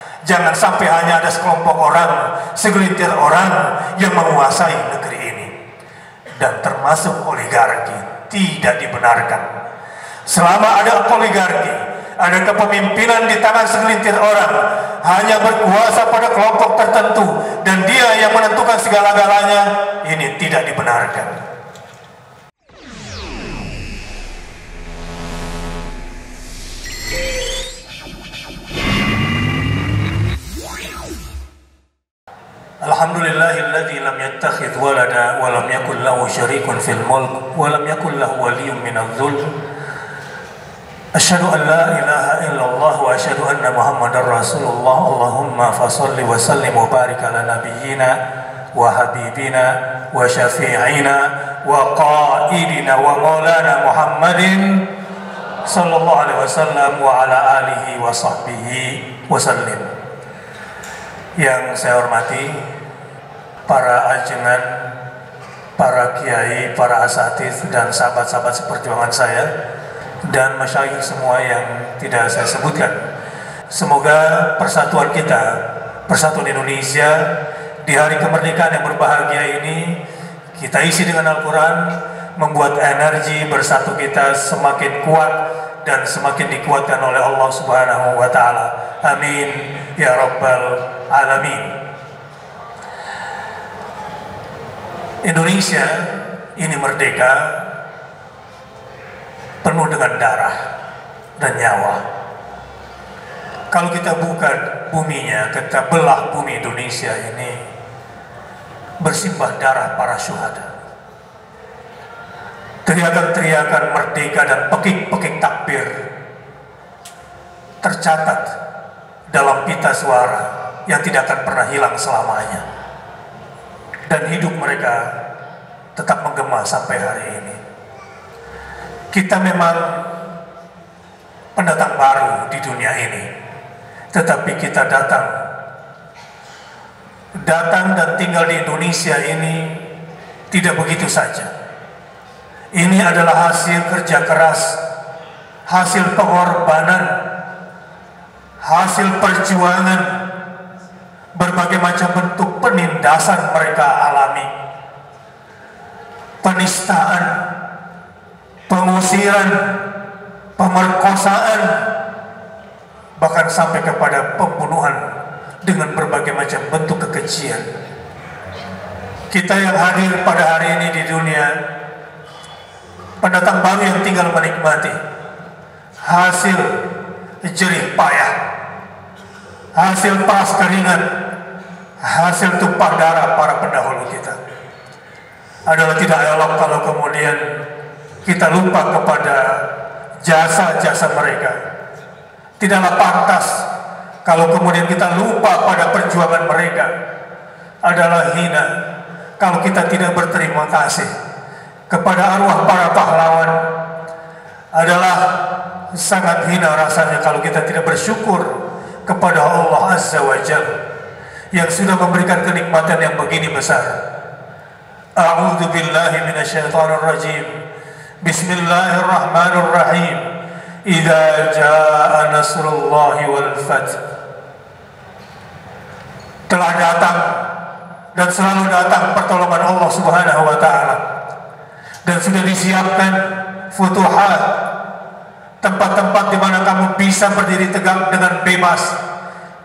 Jangan sampai hanya ada sekelompok orang, segelintir orang yang menguasai negeri ini. Dan termasuk oligarki tidak dibenarkan. Selama ada oligarki, ada kepemimpinan di tangan segelintir orang, hanya berkuasa pada kelompok tertentu, dan dia yang menentukan segala-galanya, ini tidak dibenarkan. Alhamdulillahilladzi lam yattakhidh walada wa lam yakul lahu syarikun fil mulk wa lam yakul lahu waliyyun minadh dhul. Asyhadu an la ilaha illallah wa asyhadu anna Muhammadar Rasulullah. Allahumma fashalli wa sallim wa barik ala nabiyyina wa habibina wa syafi'ina wa qaidina wa maulana Muhammadin sallallahu alaihi wasallam wa ala alihi wa sahbihi wa sallim. Yang saya hormati para ajengan, para kiai, para asatidz dan sahabat-sahabat seperjuangan saya dan masyayikh semua yang tidak saya sebutkan. Semoga persatuan kita, persatuan Indonesia di hari kemerdekaan yang berbahagia ini kita isi dengan Al-Quran, membuat energi bersatu kita semakin kuat dan semakin dikuatkan oleh Allah Subhanahu wa Ta'ala. Amin ya Rabbal Alamin. Indonesia ini merdeka penuh dengan darah dan nyawa. Kalau kita buka buminya, kita belah bumi Indonesia ini, bersimbah darah para syuhada. Teriakan-teriakan merdeka dan pekik-pekik takbir tercatat dalam pita suara yang tidak akan pernah hilang selamanya, dan hidup mereka tetap menggema sampai hari ini. Kita memang pendatang baru di dunia ini, tetapi kita datang dan tinggal di Indonesia ini tidak begitu saja. Ini adalah hasil kerja keras, hasil pengorbanan, hasil perjuangan, berbagai macam bentuk penindasan mereka alami, penistaan, pengusiran, pemerkosaan, bahkan sampai kepada pembunuhan dengan berbagai macam bentuk kekejian. Kita yang hadir pada hari ini di dunia, pendatang baru yang tinggal menikmati hasil jerih payah, hasil paras keringat, hasil tumpah darah para pendahulu kita. Adalah tidak elok kalau kemudian kita lupa kepada jasa-jasa mereka. Tidaklah pantas kalau kemudian kita lupa pada perjuangan mereka. Adalah hina kalau kita tidak berterima kasih kepada arwah para pahlawan. Adalah sangat hina rasanya kalau kita tidak bersyukur kepada Allah Azza wa Jalla yang sudah memberikan kenikmatan yang begini besar. A'udzu billahi minasyaitonir rajim. Bismillahirrahmanirrahim. Idza jaa nasrullahi wal fath. Telah datang dan selalu datang pertolongan Allah Subhanahu wa Ta'ala, dan sudah disiapkan futuhat, tempat-tempat di mana kamu bisa berdiri tegak dengan bebas,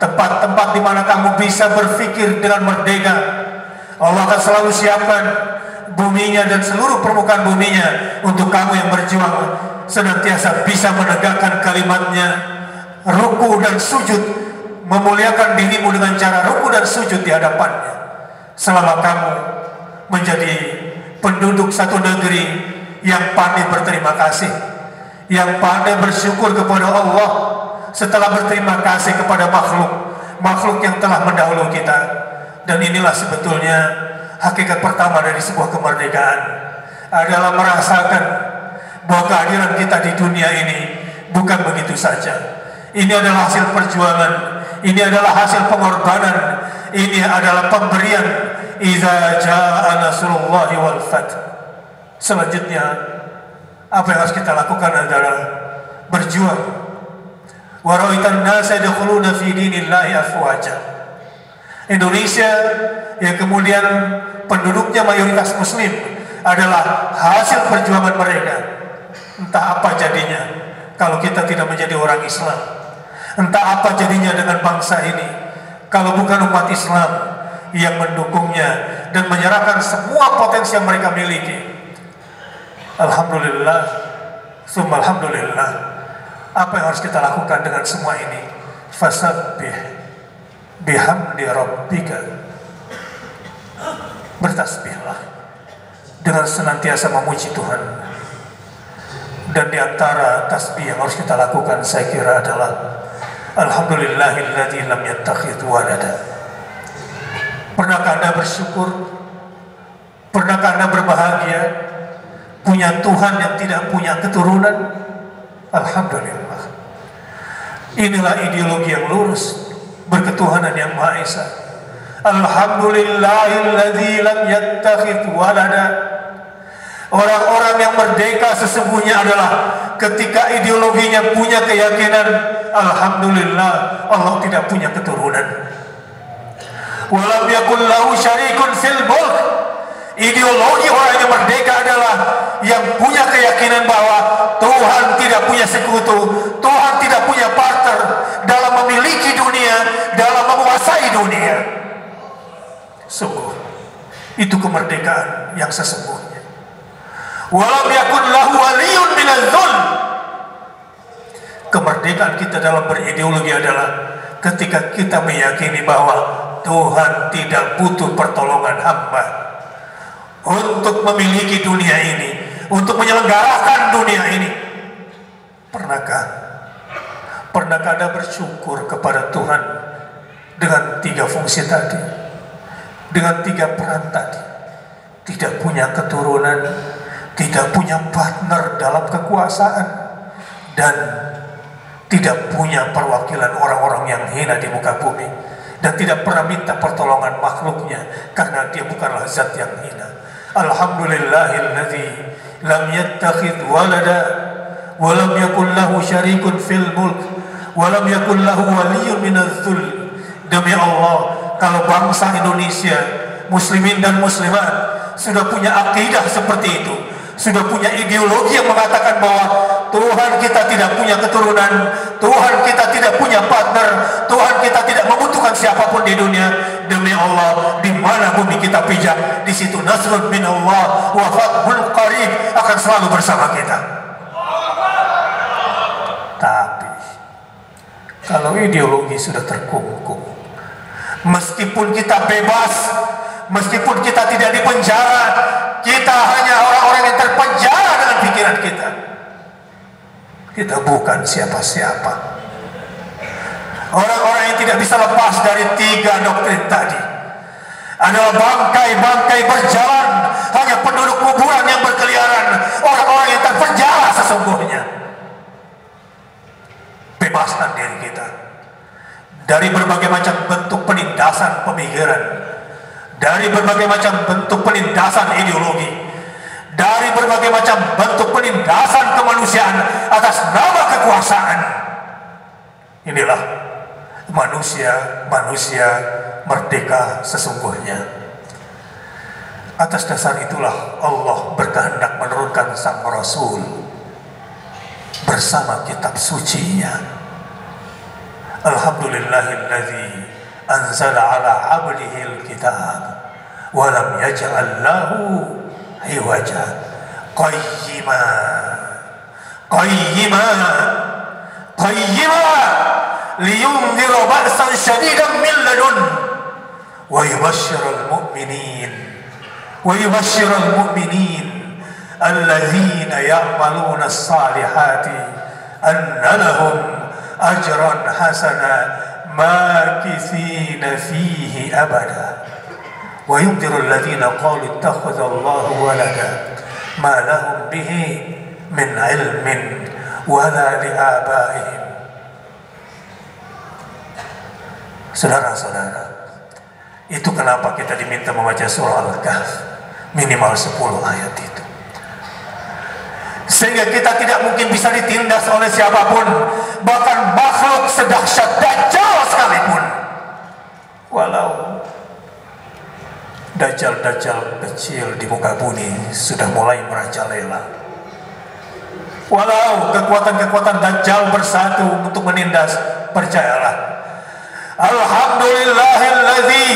tempat-tempat di mana kamu bisa berpikir dengan merdeka. Allah akan selalu siapkan buminya dan seluruh permukaan buminya untuk kamu yang berjuang senantiasa bisa menegakkan kalimatnya, ruku dan sujud, memuliakan dirimu dengan cara ruku dan sujud di hadapannya. Selama kamu menjadi penduduk satu negeri yang pandai berterima kasih, yang pandai bersyukur kepada Allah setelah berterima kasih kepada makhluk yang telah mendahului kita. Dan inilah sebetulnya hakikat pertama dari sebuah kemerdekaan, adalah merasakan bahwa kehadiran kita di dunia ini bukan begitu saja. Ini adalah hasil perjuangan, ini adalah hasil pengorbanan, ini adalah pemberian. Idza jaa nasrullahi wal fath. Selanjutnya apa yang harus kita lakukan adalah berjuang, wa ra'aitan nasa yadkhuluna fi dinillahi afwaja. Indonesia yang kemudian penduduknya mayoritas muslim adalah hasil perjuangan mereka. Entah apa jadinya kalau kita tidak menjadi orang Islam. Entah apa jadinya dengan bangsa ini kalau bukan umat Islam yang mendukungnya dan menyerahkan semua potensi yang mereka miliki. Alhamdulillah, summa alhamdulillah. Apa yang harus kita lakukan dengan semua ini? Fasabbih bihamdi rabbika. Bertasbihlah dengan senantiasa memuji Tuhan. Dan di antara tasbih yang harus kita lakukan, saya kira adalah alhamdulillahilladzi lam yattakhidh walada. Pernahkah Anda bersyukur? Pernahkah Anda berbahagia punya Tuhan yang tidak punya keturunan? Alhamdulillah. Inilah ideologi yang lurus, berketuhanan yang Maha Esa. Alhamdulillahilladzi lam yattakhidh walada. Orang-orang yang merdeka sesungguhnya adalah ketika ideologinya punya keyakinan, alhamdulillah Allah tidak punya keturunan. Walam yakul lahu syarikun fil mulk. Ideologi orang yang merdeka adalah yang punya keyakinan bahwa Tuhan tidak punya sekutu, Tuhan tidak punya partner dalam memiliki dunia, dalam menguasai dunia. Sungguh, itu kemerdekaan yang sesungguhnya. Walam yakun lahu waliyun minadz dzulm. Kemerdekaan kita dalam berideologi adalah ketika kita meyakini bahwa Tuhan tidak butuh pertolongan hamba untuk memiliki dunia ini, untuk menyelenggarakan dunia ini. Pernahkah Anda bersyukur kepada Tuhan dengan 3 fungsi tadi, dengan 3 peran tadi? Tidak punya keturunan, tidak punya partner dalam kekuasaan, dan tidak punya perwakilan orang-orang yang hina di muka bumi, dan tidak pernah minta pertolongan makhluknya karena dia bukanlah zat yang hina. Alhamdulillahilladzi lam yattakhidh walada wa lam yakul lahu syarikun fil mulk wa lam yakul lahu waliyyun minadz dzulm. Demi Allah, kalau bangsa Indonesia, muslimin dan muslimat sudah punya akidah seperti itu, sudah punya ideologi yang mengatakan bahwa Tuhan kita tidak punya keturunan, Tuhan kita tidak punya partner, Tuhan kita tidak membutuhkan siapapun di dunia. Demi Allah, di mana bumi kita pijak, di situ nasrun min Allah wa fathul qarib akan selalu bersama kita. Tapi kalau ideologi sudah terkungkung, meskipun kita bebas, meskipun kita tidak dipenjara, kita hanya orang-orang yang terpenjara dengan pikiran kita. Kita bukan siapa-siapa. Orang-orang yang tidak bisa lepas dari 3 doktrin tadi adalah bangkai-bangkai berjalan, hanya penduduk kuburan yang berkeliaran, orang-orang yang terpenjara sesungguhnya. Bebaskan diri kita dari berbagai macam bentuk penindasan pemikiran, dari berbagai macam bentuk penindasan ideologi, dari berbagai macam bentuk penindasan kemanusiaan atas nama kekuasaan. Inilah manusia merdeka sesungguhnya. Atas dasar itulah Allah berkehendak menurunkan sang Rasul bersama kitab sucinya. Alhamdulillahilladzi anzala ala abdihil kitab wa lam yaj'al lahu iwaja qayyima liyunzira ba'san syadidan min ladun wa yubashshiral mu'minin alladzina ya'maluna as-salihati anna lahum ajran hasana makithina fihi abada wa yunziru alladzina qalu ittakhadha Allahu walada ma lahum bihi min ilmin wala li abaihim. Saudara-saudara, itu kenapa kita diminta membaca surah Al-Kahf minimal 10 ayat itu. sehingga kita tidak mungkin bisa ditindas oleh siapapun, bahkan makhluk sedahsyat Dajjal sekalipun. Walau Dajjal-Dajjal kecil di muka bumi sudah mulai merajalela, walau kekuatan-kekuatan Dajjal bersatu untuk menindas, percayalah, alhamdulillahilladzi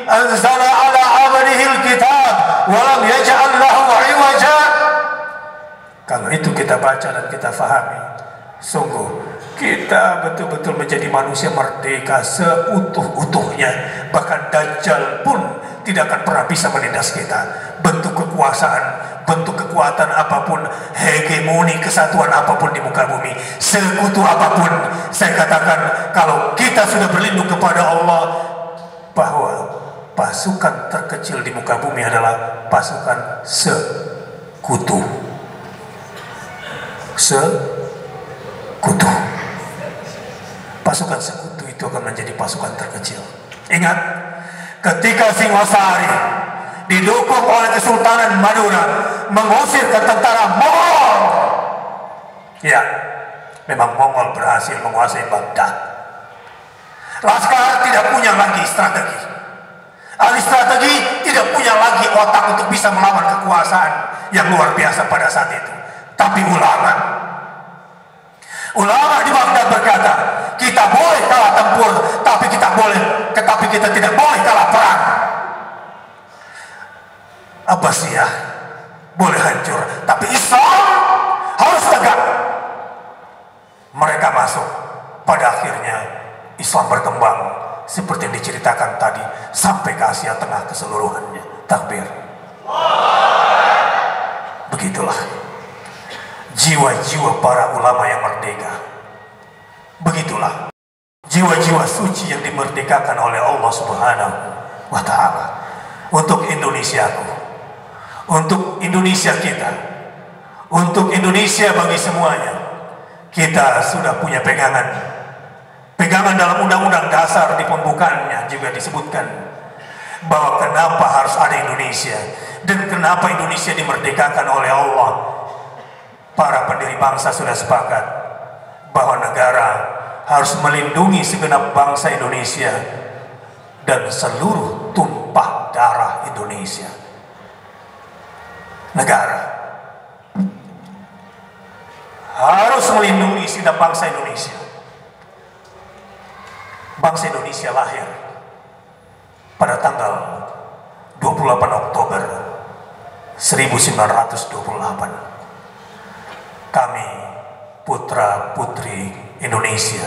anzala ala abdihil kitab wa lam yaj'al lahu 'iwaja. Kalau itu kita baca dan kita fahami, sungguh kita betul-betul menjadi manusia merdeka seutuh-utuhnya. Bahkan Dajjal pun tidak akan pernah bisa menindas kita. Bentuk kekuasaan, bentuk kekuatan apapun, hegemoni kesatuan apapun di muka bumi, sekutu apapun, saya katakan kalau kita sudah berlindung kepada Allah, bahwa pasukan terkecil di muka bumi adalah pasukan sekutu. Sekutu. Pasukan sekutu itu akan menjadi pasukan terkecil. Ingat, ketika Singosari didukung oleh Kesultanan Madura mengusir ke tentara Mongol, ya, memang Mongol berhasil menguasai Baghdad. Laskar tidak punya lagi strategi. Ahli strategi tidak punya lagi otak untuk bisa melawan kekuasaan yang luar biasa pada saat itu. Tapi ulama di Baghdad berkata, kita boleh kalah tempur, tapi kita tidak boleh kalah perang. Abbasiyah boleh hancur, tapi Islam harus tegak. Mereka masuk, pada akhirnya Islam berkembang seperti yang diceritakan tadi sampai ke Asia Tengah keseluruhannya. Takbir. Begitulah jiwa-jiwa para ulama yang merdeka. Begitulah jiwa-jiwa suci yang dimerdekakan oleh Allah Subhanahu wa Ta'ala untuk Indonesiaku, untuk Indonesia kita, untuk Indonesia bagi semuanya. Kita sudah punya pegangan dalam Undang-Undang Dasar, di pembukaannya juga disebutkan bahwa kenapa harus ada Indonesia dan kenapa Indonesia dimerdekakan oleh Allah. Para pendiri bangsa sudah sepakat bahwa negara harus melindungi segenap bangsa Indonesia dan seluruh tumpah darah Indonesia. Negara harus melindungi segenap bangsa Indonesia. Bangsa Indonesia lahir pada tanggal 28 Oktober 1928. Kami putra putri Indonesia,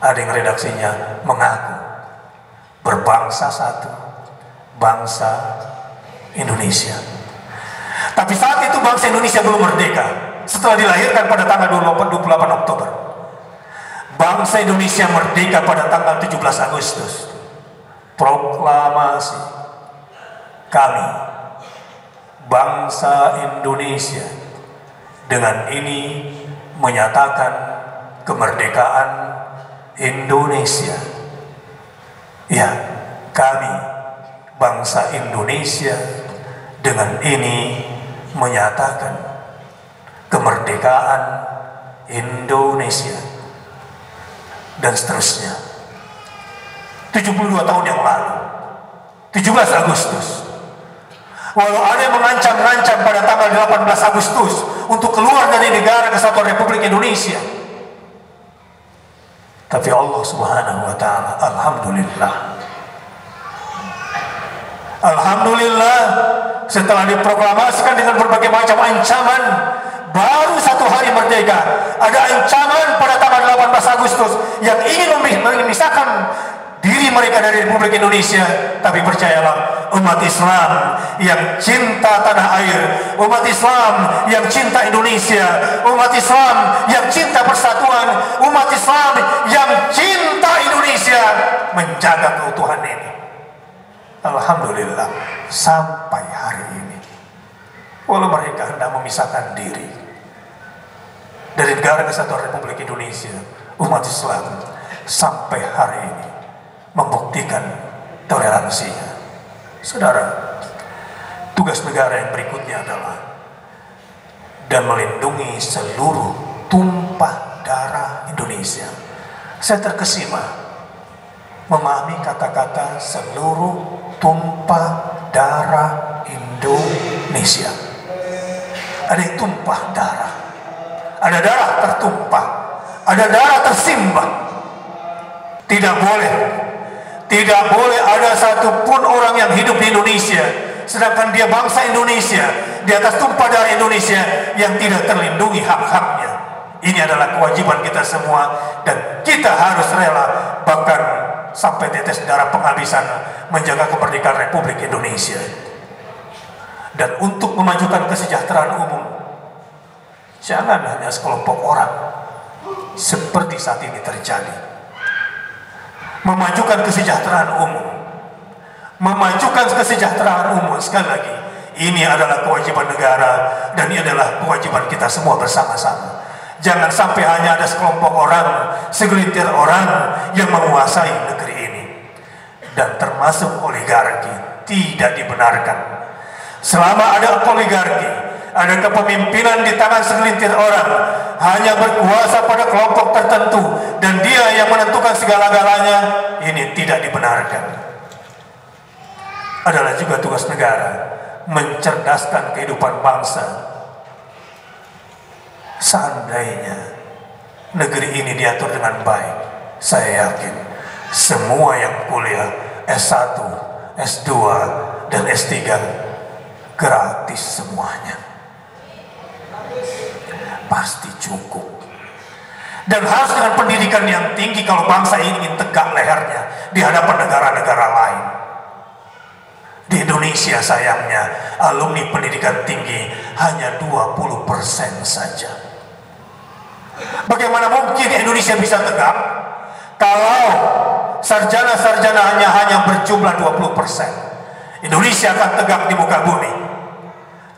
ada yang redaksinya mengaku berbangsa satu, bangsa Indonesia. Tapi saat itu bangsa Indonesia belum merdeka. Setelah dilahirkan pada tanggal 28 Oktober, bangsa Indonesia merdeka pada tanggal 17 Agustus. Proklamasi kami, bangsa Indonesia, dengan ini menyatakan kemerdekaan Indonesia. Ya, kami bangsa Indonesia dengan ini menyatakan kemerdekaan Indonesia. Dan seterusnya. 72 tahun yang lalu, 17 Agustus, walau ada yang mengancam-ngancam pada tanggal 18 Agustus untuk keluar dari negara Kesatuan Republik Indonesia, tapi Allah Subhanahu wa Ta'ala, Alhamdulillah, setelah diproklamasikan dengan berbagai macam ancaman, baru 1 hari merdeka, ada ancaman pada tanggal 18 Agustus yang ingin memisahkan diri mereka dari Republik Indonesia. Tapi percayalah, umat Islam yang cinta tanah air, umat Islam yang cinta Indonesia, umat Islam yang cinta persatuan, umat Islam yang cinta Indonesia, menjaga keutuhan ini. Alhamdulillah, sampai hari ini, walau mereka hendak memisahkan diri dari negara Kesatuan Republik Indonesia, umat Islam sampai hari ini membuktikan toleransinya. Saudara, tugas negara yang berikutnya adalah dan melindungi seluruh tumpah darah Indonesia. Saya terkesima memahami kata-kata seluruh tumpah darah Indonesia. Ada yang tumpah darah, ada darah tertumpah, ada darah tersimbah. Tidak boleh ada satupun orang yang hidup di Indonesia, sedangkan dia bangsa Indonesia, di atas tumpah darah Indonesia, yang tidak terlindungi hak-haknya. Ini adalah kewajiban kita semua, dan kita harus rela bahkan sampai tetes darah penghabisan menjaga kemerdekaan Republik Indonesia. Dan untuk memajukan kesejahteraan umum, jangan hanya sekelompok orang seperti saat ini terjadi. Memajukan kesejahteraan umum, sekali lagi, ini adalah kewajiban negara, dan ini adalah kewajiban kita semua bersama-sama. Jangan sampai hanya ada sekelompok orang, segelintir orang yang menguasai negeri ini, dan termasuk oligarki. Tidak dibenarkan. Selama ada oligarki, ada kepemimpinan di tangan segelintir orang, hanya berkuasa pada kelompok tertentu, dan dia yang menentukan segala-galanya, ini tidak dibenarkan. Adalah juga tugas negara mencerdaskan kehidupan bangsa. Seandainya negeri ini diatur dengan baik, saya yakin semua yang kuliah S1, S2, dan S3 gratis semuanya. Pasti cukup. Dan harus dengan pendidikan yang tinggi kalau bangsa ini ingin tegak lehernya di hadapan negara-negara lain. Di Indonesia sayangnya alumni pendidikan tinggi hanya 20% saja. Bagaimana mungkin Indonesia bisa tegak kalau sarjana-sarjana hanya berjumlah 20%? Indonesia akan tegak di muka bumi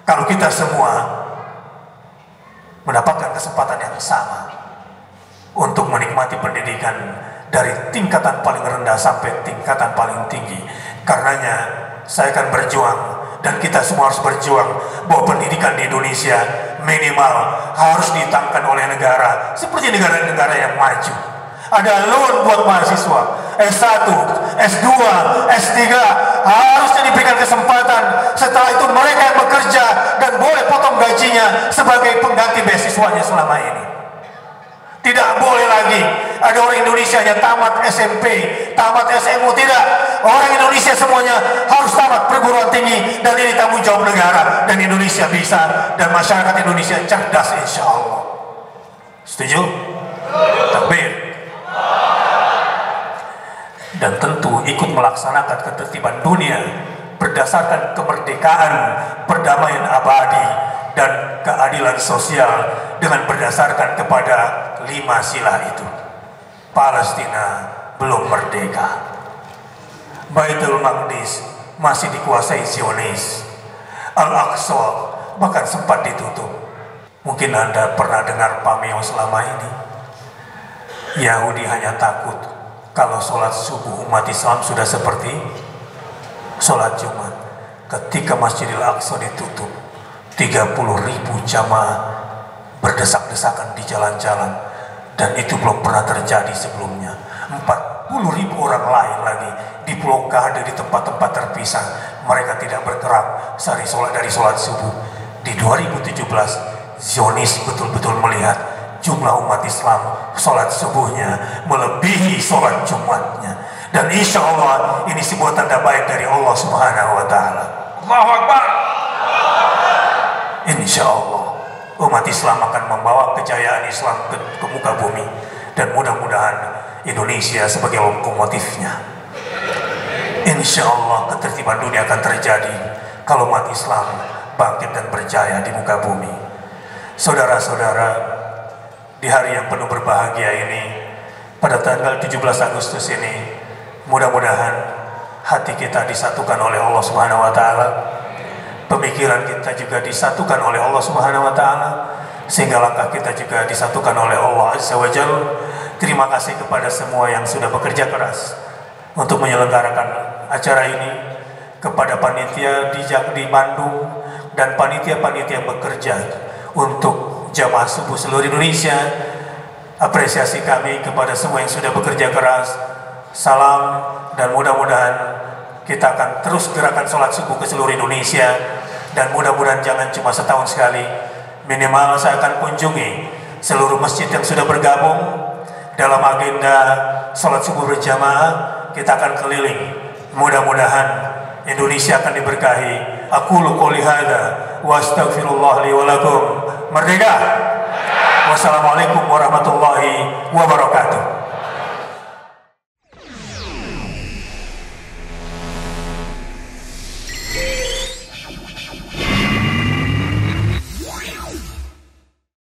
kalau kita semua mendapatkan kesempatan yang sama untuk menikmati pendidikan dari tingkatan paling rendah sampai tingkatan paling tinggi. Karenanya saya akan berjuang, dan kita semua harus berjuang, bahwa pendidikan di Indonesia minimal harus ditangkan oleh negara seperti negara-negara yang maju. Ada loan buat mahasiswa S1, S2, S3, harusnya diberikan kesempatan. Setelah itu mereka yang bekerja dan boleh potong gajinya sebagai pengganti beasiswanya selama ini. Tidak boleh lagi ada orang Indonesia yang tamat SMP, tamat SMU. Tidak, orang Indonesia semuanya harus tamat perguruan tinggi, dan ini tanggung jawab negara. Dan Indonesia bisa, dan masyarakat Indonesia cerdas insya Allah. Setuju? Takbir. Dan tentu ikut melaksanakan ketertiban dunia berdasarkan kemerdekaan, perdamaian abadi, dan keadilan sosial dengan berdasarkan kepada 5 sila itu. Palestina belum merdeka. Baitul Maqdis masih dikuasai Zionis. Al-Aqsa bahkan sempat ditutup. Mungkin Anda pernah dengar pameo selama ini. Yahudi hanya takut kalau sholat subuh umat Islam sudah seperti sholat Jumat. Ketika Masjidil Aqsa ditutup, 30.000 jamaah berdesak-desakan di jalan-jalan, dan itu belum pernah terjadi sebelumnya. 40.000 orang lain lagi diblokade di tempat-tempat terpisah. Mereka tidak bergerak dari sholat subuh. Di 2017 Zionis betul-betul melihat jumlah umat Islam sholat subuhnya melebihi sholat Jumatnya, dan insya Allah ini sebuah tanda baik dari Allah Subhanahu wa Ta'ala. Allahu Akbar. Insya Allah umat Islam akan membawa kejayaan Islam ke muka bumi, dan mudah-mudahan Indonesia sebagai lokomotifnya. Insya Allah ketertiban dunia akan terjadi kalau umat Islam bangkit dan berjaya di muka bumi. Saudara-saudara, di hari yang penuh berbahagia ini, pada tanggal 17 Agustus ini, mudah-mudahan hati kita disatukan oleh Allah Subhanahu wa Ta'ala. Pemikiran kita juga disatukan oleh Allah Subhanahu wa Ta'ala, sehingga langkah kita juga disatukan oleh Allah Azza wa Jalla. Terima kasih kepada semua yang sudah bekerja keras untuk menyelenggarakan acara ini, kepada panitia di Bandung dan panitia-panitia yang bekerja untuk jamaah subuh seluruh Indonesia. Apresiasi kami kepada semua yang sudah bekerja keras. Salam, dan mudah-mudahan kita akan terus gerakan sholat subuh ke seluruh Indonesia, dan mudah-mudahan jangan cuma setahun sekali. Minimal saya akan kunjungi seluruh masjid yang sudah bergabung dalam agenda sholat subuh berjamaah. Kita akan keliling. Mudah-mudahan Indonesia akan diberkahi. Aqulu qouli hadza wa astaghfirullah li wa lakum. Merdeka. Wassalamualaikum warahmatullahi wabarakatuh.